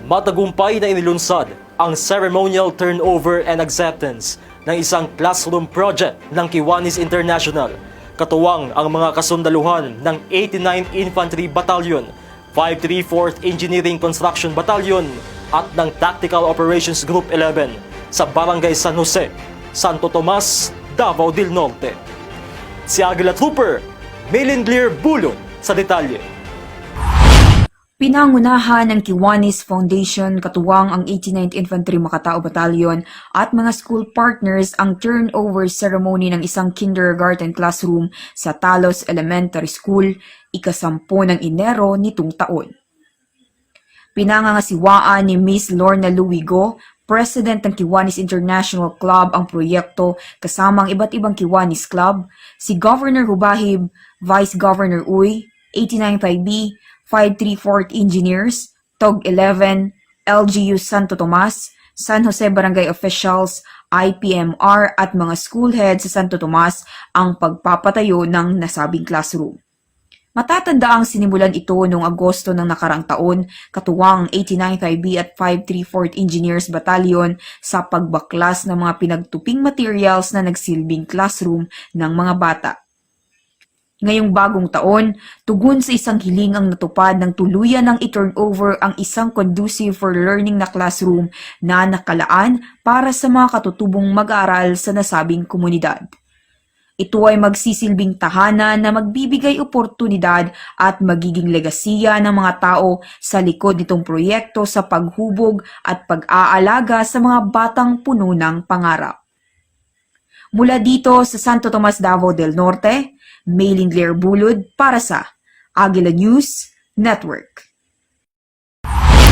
Matagumpay na inilunsad ang ceremonial turnover and acceptance ng isang classroom project ng Kiwanis International, katuwang ang mga kasundaluhan ng 89th Infantry Battalion, 534th Engineering Construction Battalion at ng Tactical Operations Group 11 sa Barangay San Jose, Santo Tomas, Davao del Norte. Si Aguila Trooper Melindler Bulon sa detalye. Pinangunahan ng Kiwanis Foundation katuwang ang 89th Infantry Makatao Battalion at mga school partners ang turnover ceremony ng isang kindergarten classroom sa Talos Elementary School, ika-10 ng Enero nitong taon. Pinangangasiwaan ni Miss Lorna Luigo, President ng Kiwanis International Club ang proyekto kasama ang iba't ibang Kiwanis Club, si Governor Hubahib, Vice Governor Uy, 89 5B, 534th Engineers, TOG 11, LGU Santo Tomas, San Jose Barangay Officials, IPMR at mga school heads sa Santo Tomas ang pagpapatayo ng nasabing classroom. Matatanda ang sinimulan ito noong Agosto ng nakarang taon, katuwang 89 5B at 534th Engineers Battalion sa pagbaklas ng mga pinagtuping materials na nagsilbing classroom ng mga bata. Ngayong bagong taon, tugon sa isang hiling ang natupad ng tuluyan ng i-turnover ang isang conducive for learning na classroom na nakalaan para sa mga katutubong mag-aaral sa nasabing komunidad. Ito ay magsisilbing tahanan na magbibigay oportunidad at magiging legasiya ng mga tao sa likod nitong proyekto sa paghubog at pag-aalaga sa mga batang puno ng pangarap. Mula dito sa Santo Tomas, Davao del Norte, Melindler Bulod para sa Aguila News Network.